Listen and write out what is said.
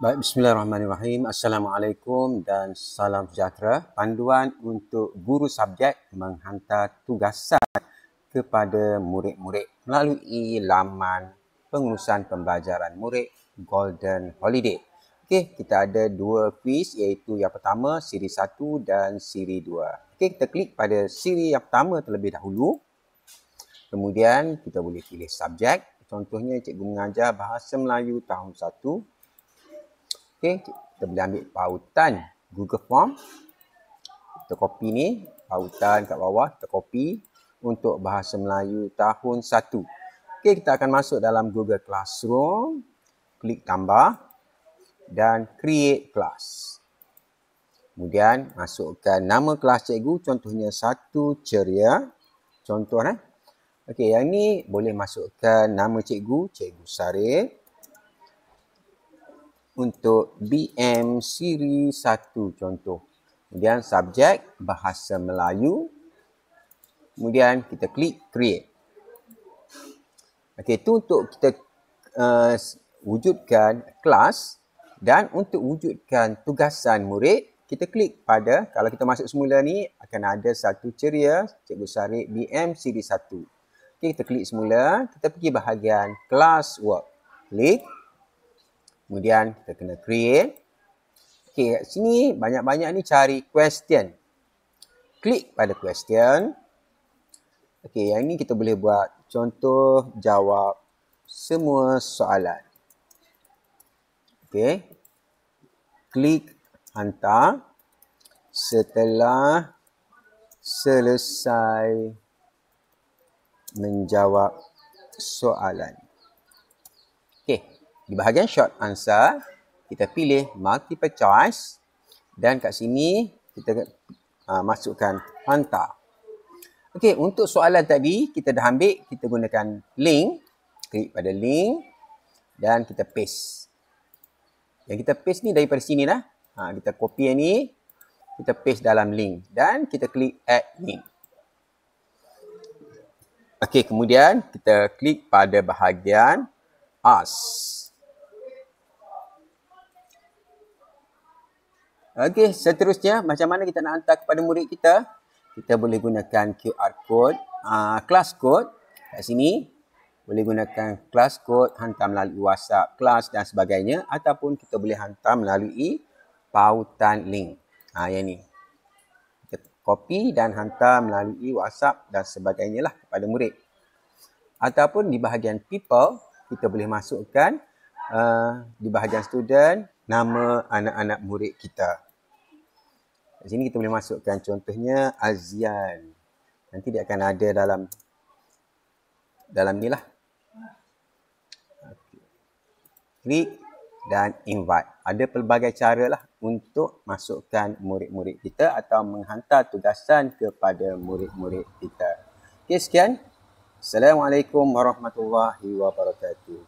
Baik, bismillahirrahmanirrahim. Assalamualaikum dan salam sejahtera. Panduan untuk guru subjek menghantar tugasan kepada murid-murid melalui laman pengurusan pembelajaran murid Golden Holiday. Okey, kita ada dua kuis iaitu yang pertama siri 1 dan siri 2. Okey, kita klik pada siri yang pertama terlebih dahulu. Kemudian kita boleh pilih subjek. Contohnya cikgu mengajar Bahasa Melayu tahun 1. Okey, kita boleh ambil pautan Google Form. Kita copy ni, pautan kat bawah, kita copy untuk Bahasa Melayu tahun 1. Okey, kita akan masuk dalam Google Classroom, klik tambah dan create class. Kemudian masukkan nama kelas cikgu, contohnya 1 ceria. Contoh Okey, yang ni boleh masukkan nama cikgu, Cikgu Sarip. Untuk BM siri 1 contoh. Kemudian subjek Bahasa Melayu. Kemudian kita klik create. Okey, itu untuk kita wujudkan kelas, dan untuk wujudkan tugasan murid, kita klik pada, kalau kita masuk semula ni akan ada 1 ceria, Cikgu Sarip BM siri 1. Okey, kita klik semula, kita pergi bahagian class work. Klik. Kemudian kita kena create. Okey, kat sini banyak-banyak ni cari question. Klik pada question. Okey, yang ni kita boleh buat contoh jawab semua soalan. Okey. Klik hantar. Setelah selesai menjawab soalan. Okey. Di bahagian short answer, kita pilih multiple choice dan kat sini kita masukkan hantar. Okey, untuk soalan tadi kita dah ambil, kita gunakan link, klik pada link dan kita paste. Yang kita paste ni daripada sini dah. Kita copy yang ni, kita paste dalam link dan kita klik add link. Okey, kemudian kita klik pada bahagian ask. Okey, seterusnya macam mana kita nak hantar kepada murid kita? Kita boleh gunakan QR code, class code kat sini. Boleh gunakan class code, hantar melalui WhatsApp kelas dan sebagainya, ataupun kita boleh hantar melalui pautan link. Yang ni. Kita copy dan hantar melalui WhatsApp dan sebagainya lah kepada murid. Ataupun di bahagian people, kita boleh masukkan di bahagian student, nama anak-anak murid kita. Di sini kita boleh masukkan contohnya Azian. Nanti dia akan ada dalam ni lah. Klik dan invite. Ada pelbagai cara lah untuk masukkan murid-murid kita atau menghantar tugasan kepada murid-murid kita. Okey, sekian. Assalamualaikum warahmatullahi wabarakatuh.